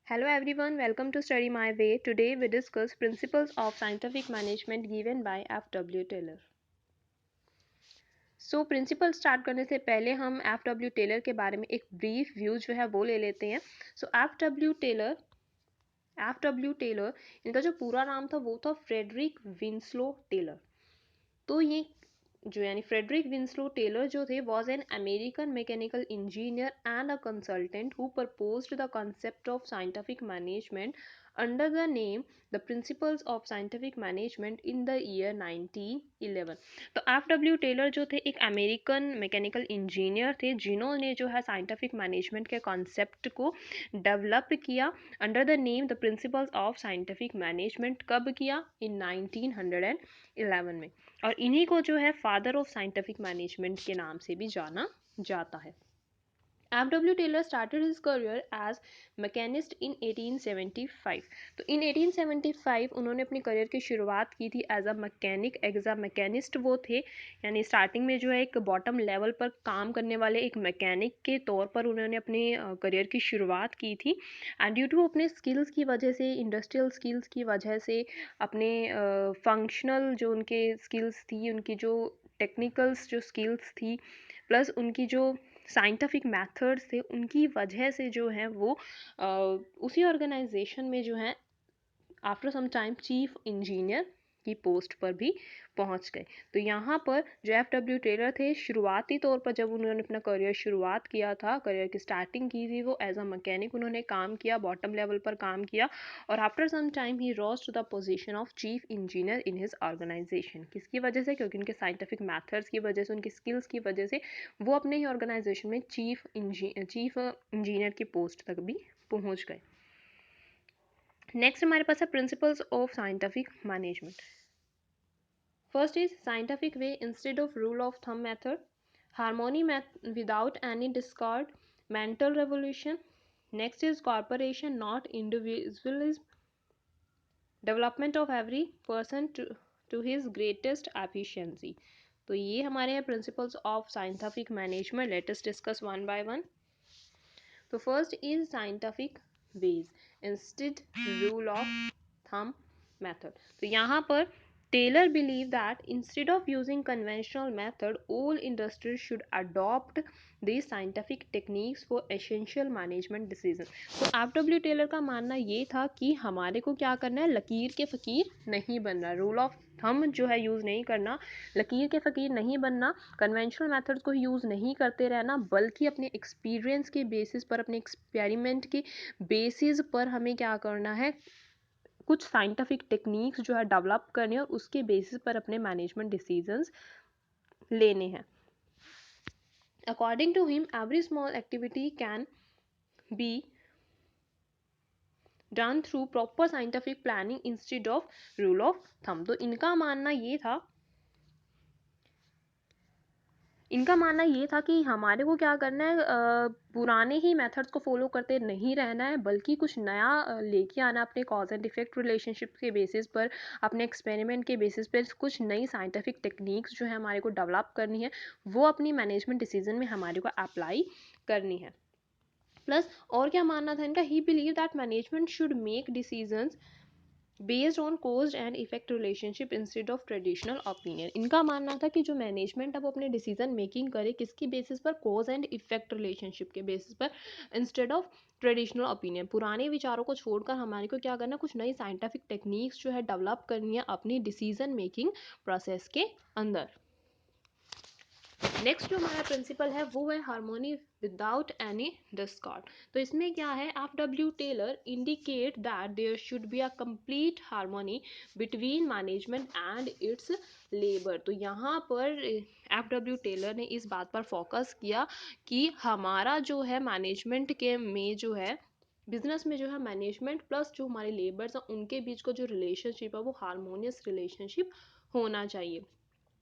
Hello everyone, welcome to Study My Way. Today we discuss principles of scientific management given by F.W. Taylor. Principle start करने से पहले हम F.W. Taylor के बारे में एक ब्रीफ व्यू जो है वो ले लेते हैं. F.W. टेलर इनका जो पूरा नाम था वो था फ्रेडरिक विंस्लो टेलर. तो ये जो यानी फ्रेडरिक विंस्लो टेलर जो थे was an American mechanical engineer and a consultant who proposed the concept of scientific management under the name the principles of scientific management in the year 1911. तो F.W. Taylor जो थे एक American mechanical engineer थे जिन्होंने जो है scientific management के concept को डेवलप किया under the name the principles of scientific management. कब किया? इन 1911 में. और इन्हीं को जो है फादर ऑफ साइंटिफिक मैनेजमेंट के नाम से भी जाना जाता है. F.W. Taylor started his career as machinist in 1875. तो इन 1875 उन्होंने अपनी करियर की शुरुआत की थी एज अ मैकेनिस्ट वो थे, यानी स्टार्टिंग में जो है एक बॉटम लेवल पर काम करने वाले एक मैकेनिक के तौर पर उन्होंने अपने करियर की शुरुआत की थी. एंड ड्यू टू अपने स्किल्स की वजह से, इंडस्ट्रियल स्किल्स की वजह से, अपने फंक्शनल जो उनके स्किल्स थी, उनकी जो टेक्निकल्स जो स्किल्स थी, प्लस उनकी जो साइंटिफिक मेथड्स थे, उनकी वजह से जो है वो उसी ऑर्गेनाइजेशन में जो है after some time chief engineer की पोस्ट पर भी पहुंच गए. तो यहाँ पर जो F.W. टेलर थे, शुरुआती तौर पर जब उन्होंने अपना करियर शुरुआत किया था, करियर की स्टार्टिंग की थी, वो एज अ मैकेनिक उन्होंने काम किया, बॉटम लेवल पर काम किया, और आफ्टर सम टाइम ही rose to the position of chief engineer in his organisation. किसकी वजह से? क्योंकि उनके साइंटिफिक मैथड्स की वजह से, उनकी स्किल्स की वजह से वो अपने ही ऑर्गेनाइजेशन में चीफ इंजीनियर की पोस्ट तक भी पहुँच गए. नेक्स्ट हमारे पास है principles of scientific management. First is scientific way instead of rule of thumb method, harmony without any discord, mental revolution. Next is corporation not individualism, development of every person to his greatest efficiency. तो ये हमारे हैं principles of scientific management. Let us discuss one by one. तो first is scientific veg instead rule of thumb method. तो यहाँ पर Taylor believe that instead of using conventional method all industries should adopt these scientific techniques for essential management decision. तो F.W. Taylor का मानना ये था कि हमारे को क्या करना है, लकीर के फ़कीर नहीं बनना, रूल ऑफ थंब जो है यूज़ नहीं करना, लकीर के फ़कीर नहीं बनना, कन्वेंशनल मेथड को यूज़ नहीं करते रहना, बल्कि अपने एक्सपीरियंस के बेसिस पर, अपने एक्सपेरिमेंट के बेसिस पर हमें क्या करना है, कुछ साइंटिफिक टेक्निक्स जो है डेवलप करने और उसके बेसिस पर अपने मैनेजमेंट डिसीजंस लेने हैं. According to him, every small activity can be done through proper scientific planning instead of rule of thumb. तो इनका मानना ये था कि हमारे को क्या करना है, पुराने ही मेथड्स को फॉलो करते नहीं रहना है, बल्कि कुछ नया लेके आना, अपने कॉज एंड इफेक्ट रिलेशनशिप के बेसिस पर, अपने एक्सपेरिमेंट के बेसिस पर कुछ नई साइंटिफिक टेक्निक्स जो है हमारे को डेवलप करनी है, वो अपनी मैनेजमेंट डिसीजन में हमारे को अप्लाई करनी है. प्लस और क्या मानना था इनका, ही believe that management should make decisions based on cause and effect relationship instead of traditional opinion. इनका मानना था कि जो मैनेजमेंट अब अपने डिसीजन मेकिंग करे, किसकी बेसिस पर, कॉज एंड इफेक्ट रिलेशनशिप के बेसिस पर, इंस्टेड ऑफ ट्रेडिशनल ओपिनियन. पुराने विचारों को छोड़कर हमारे को क्या करना, कुछ नई साइंटिफिक टेक्निक्स जो है डेवलप करनी है अपनी डिसीजन मेकिंग प्रोसेस के अंदर. नेक्स्ट जो हमारा प्रिंसिपल है वो है हार्मोनी विदाउट एनी डिस्कॉर्ड. तो इसमें क्या है, F.W. Taylor indicate that there should be a complete harmony between management and its labour. तो यहाँ पर F.W. टेलर ने इस बात पर फोकस किया कि हमारा जो है मैनेजमेंट के में जो है, बिजनेस में जो है मैनेजमेंट प्लस जो हमारे लेबर्स हैं उनके बीच का जो रिलेशनशिप है वो हार्मोनियस रिलेशनशिप होना चाहिए.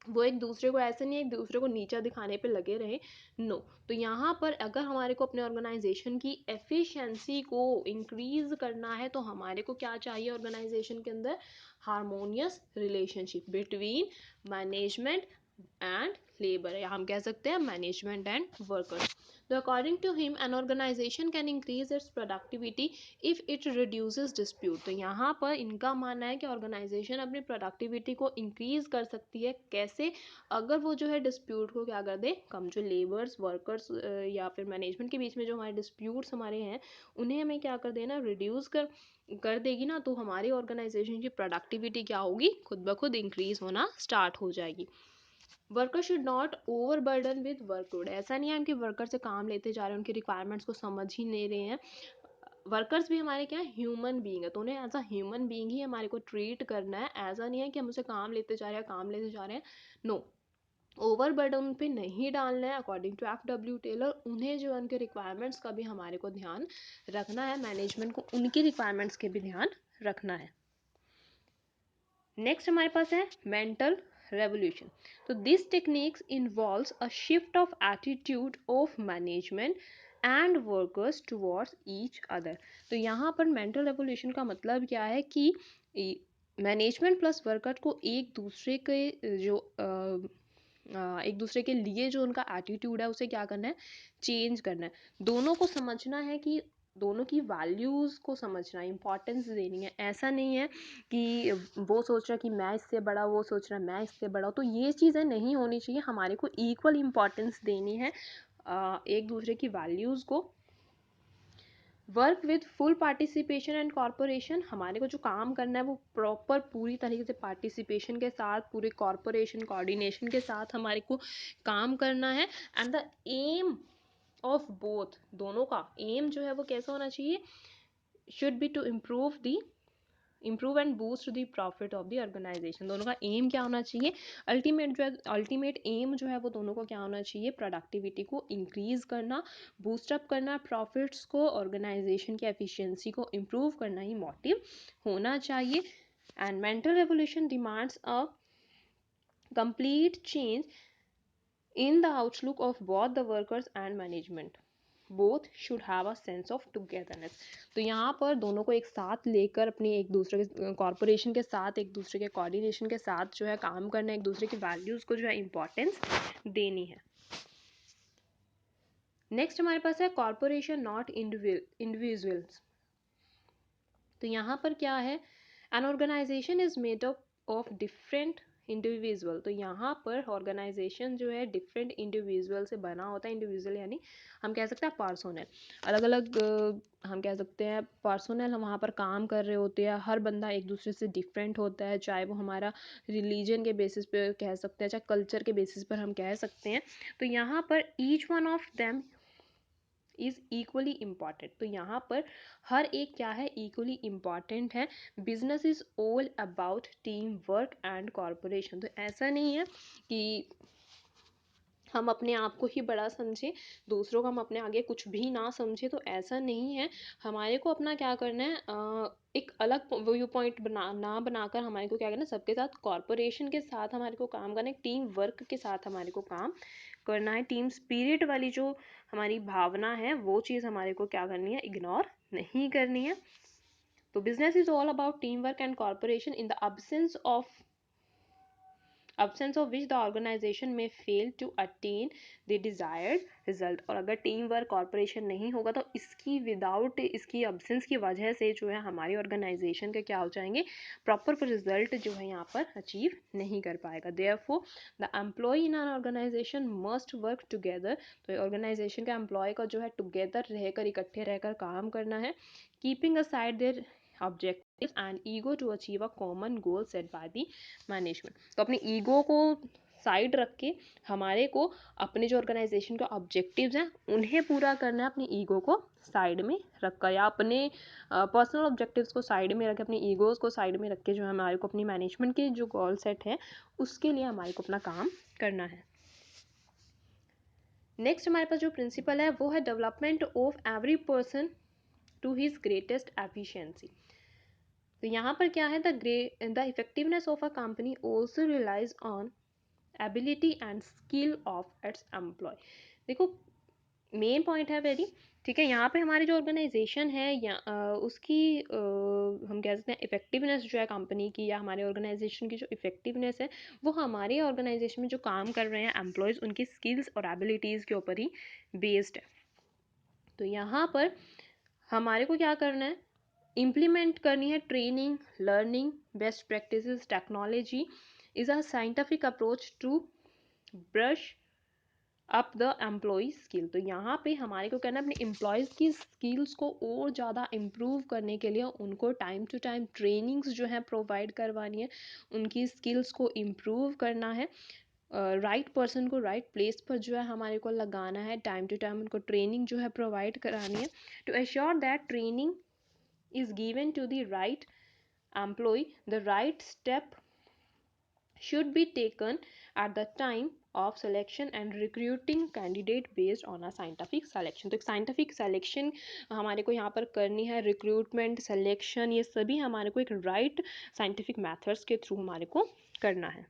वो एक दूसरे को ऐसे नहीं एक दूसरे को नीचा दिखाने पे लगे रहे, नो. तो यहाँ पर अगर हमारे को अपने ऑर्गेनाइजेशन की एफिशिएंसी को इंक्रीज करना है तो हमारे को क्या चाहिए ऑर्गेनाइजेशन के अंदर, harmonious relationship between management and labour, या हम कह सकते हैं मैनेजमेंट एंड वर्कर्स. तो according to him an organisation can increase its productivity if it reduces dispute. तो यहाँ पर इनका मानना है कि ऑर्गेनाइजेशन अपनी प्रोडक्टिविटी को इंक्रीज कर सकती है। कैसे? अगर वो जो है डिस्प्यूट को क्या कर दे, कम, जो लेबर्स वर्कर्स या फिर मैनेजमेंट के बीच में जो हमारे डिस्प्यूट्स हमारे हैं उन्हें हमें क्या कर देना, रिड्यूस कर देगी ना, तो हमारी ऑर्गेनाइजेशन की प्रोडक्टिविटी क्या होगी, खुद ब खुद इंक्रीज होना स्टार्ट हो जाएगी। Worker should not over burden with workload. ऐसा नहीं है कि वर्कर से काम लेते जा रहे हैं, उनकी रिक्वायरमेंट्स को समझ ही नहीं रहे हैं। वर्कर्स भी हमारे क्या ह्यूमन बीइंग है, तो उन्हें एज अ ह्यूमन बीइंग ही हमारे को ट्रीट करना है। ऐसा नहीं है कि हम उसे काम लेते जा रहे हैं, काम लेते जा रहे हैं, नो, ओवर बर्डन पे नहीं डालना है। According to F.W. टेलर, उन्हें जो उनके रिक्वायरमेंट्स का भी हमारे को ध्यान रखना है, मैनेजमेंट को उनकी रिक्वायरमेंट्स के भी ध्यान रखना है। नेक्स्ट हमारे पास है मेंटल रेवोल्यूशन। तो this techniques involves a shift of attitude of management and workers towards each other. तो यहाँ पर मेंटल रेवोल्यूशन का मतलब क्या है कि मैनेजमेंट प्लस वर्कर को एक दूसरे के जो एक दूसरे के लिए जो उनका एटीट्यूड है उसे क्या करना है, चेंज करना है। दोनों को समझना है कि दोनों की वैल्यूज़ को समझना है, इंपॉर्टेंस देनी है। ऐसा नहीं है कि वो सोच रहा है कि मैं इससे बड़ा, वो सोच रहा है मैं इससे बड़ा, तो ये चीज़ें नहीं होनी चाहिए। हमारे को इक्वल इंपॉर्टेंस देनी है एक दूसरे की वैल्यूज़ को। Work with full participation and corporation, हमारे को जो काम करना है वो प्रॉपर पूरी तरीके से पार्टिसिपेशन के साथ, पूरे कॉरपोरेशन कोऑर्डिनेशन के साथ हमारे को काम करना है। And the aim of both, दोनों का एम जो है वो कैसा होना चाहिए, should be to improve and boost the profit of the organisation. दोनों का एम क्या होना चाहिए, अल्टीमेट जो है, अल्टीमेट एम जो है वो दोनों को क्या होना चाहिए, प्रोडक्टिविटी को इंक्रीज करना, बूस्टअप करना, प्रॉफिट्स को, ऑर्गेनाइजेशन की एफिशिएंसी को इम्प्रूव करना ही मोटिव होना चाहिए। And mental revolution demands a complete change in the outlook of both the workers and management. Both should have a sense of togetherness. तो यहाँ पर दोनों को एक साथ लेकर अपनी एक दूसरे के कॉरपोरेशन के साथ, एक दूसरे के कोऑर्डिनेशन के साथ जो है काम करना है, एक दूसरे की वैल्यूज़ को जो है इम्पोर्टेंस देनी है। नेक्स्ट हमारे पास है कॉरपोरेशन नॉट इंडिविजुअल्स। तो यहाँ पर क्या है, an organisation is made up of different individual. तो यहाँ पर ऑर्गेनाइजेशन जो है डिफरेंट इंडिविजुअल से बना होता है। इंडिविजुअल यानी हम कह सकते हैं पर्सोनल, अलग अलग हम कह सकते हैं पर्सोनल, हम वहाँ पर काम कर रहे होते हैं। हर बंदा एक दूसरे से डिफरेंट होता है, चाहे वो हमारा रिलीजन के बेसिस पे कह सकते हैं, चाहे कल्चर के बेसिस पर हम कह सकते हैं। तो यहाँ पर each one of them is equally important. तो यहाँ पर हर एक क्या है, इक्वली इम्पॉर्टेंट है। Business is all about team work and corporation. तो ऐसा नहीं है कि हम अपने आप को ही बड़ा समझें, दूसरों को हम अपने आगे कुछ भी ना समझें, तो ऐसा नहीं है। हमारे को अपना क्या करना है, एक अलग व्यू पॉइंट ना बनाकर हमारे को क्या करना है, सबके साथ, कॉरपोरेशन के साथ हमारे को काम करना है, टीम वर्क के साथ हमारे को काम करना है। टीम स्पिरिट वाली जो हमारी भावना है वो चीज़ हमारे को क्या करनी है, इग्नोर नहीं करनी है। तो business is all about team work and corporation in the absence of which the organization may fail to attain the desired result। और अगर टीम वर्क कॉरपोरेशन नहीं होगा तो इसकी विदाउट इसकी अब्सेंस की वजह से जो है हमारी ऑर्गेनाइजेशन के क्या हो जाएंगे, प्रॉपर रिजल्ट जो है यहाँ पर अचीव नहीं कर पाएगा। Therefore the employee in an organisation must work together. तो ऑर्गेनाइजेशन के एम्प्लॉय का जो है टुगेदर रहकर, इकट्ठे रहकर काम करना है, keeping aside their objectives and ego to achieve a common goal set by the management। तो अपने ईगो को साइड रख के हमारे को अपने जो ऑर्गेनाइजेशन के ऑब्जेक्टिव्स हैं उन्हें पूरा करना है, अपनी ईगो को साइड में रखकर, या अपने पर्सनल ऑब्जेक्टिव्स को साइड में रख के, अपनी ईगोज को साइड में रख के जो है हमारे को अपनी मैनेजमेंट के जो गोल सेट है उसके लिए हमारे को अपना काम करना है। नेक्स्ट हमारे पास जो प्रिंसिपल है वो है development of every person to his greatest efficiency. तो यहाँ पर क्या है, the effectiveness of a company also relies on ability and skill of its employee. देखो मेन पॉइंट है वेरी, ठीक है, यहाँ पे हमारी जो ऑर्गेनाइजेशन है या उसकी हम कह सकते हैं इफेक्टिवनेस जो है कंपनी की, या हमारे ऑर्गेनाइजेशन की जो इफेक्टिवनेस है वो हमारे ऑर्गेनाइजेशन में जो काम कर रहे हैं एम्प्लॉयज़, उनकी स्किल्स और एबिलिटीज़ के ऊपर ही बेस्ड है। तो यहाँ पर हमारे को क्या करना है, इम्प्लीमेंट करनी है training, learning, best practices, technology is a scientific approach to brush up the employee skill. तो यहाँ पे हमारे को करना है अपने एम्प्लॉयज़ की स्किल्स को और ज़्यादा इम्प्रूव करने के लिए उनको टाइम टू टाइम ट्रेनिंग्स जो है प्रोवाइड करवानी है, उनकी स्किल्स को इम्प्रूव करना है, राइट पर्सन को राइट प्लेस पर जो है हमारे को लगाना है, टाइम टू टाइम उनको ट्रेनिंग जो है प्रोवाइड करानी है to assure that training is given to the right employee. The right step should be taken at the time of selection and recruiting candidate based on a scientific selection। तो एक scientific selection हमारे को यहाँ पर करनी है, recruitment, selection ये सभी हमारे को एक right scientific methods के थ्रू हमारे को करना है।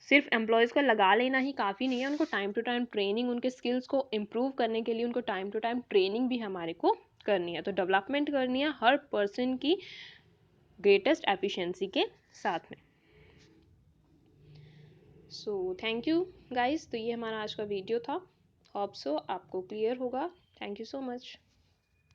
सिर्फ एम्प्लॉयज़ को लगा लेना ही काफ़ी नहीं है, उनको टाइम टू टाइम ट्रेनिंग, उनके स्किल्स को इम्प्रूव करने के लिए उनको टाइम टू टाइम ट्रेनिंग भी हमारे को करनी है। तो डेवलपमेंट करनी है हर पर्सन की ग्रेटेस्ट एफिशिएंसी के साथ में। सो थैंक यू गाइस, तो ये हमारा आज का वीडियो था, होप सो आपको क्लियर होगा। Thank you so much.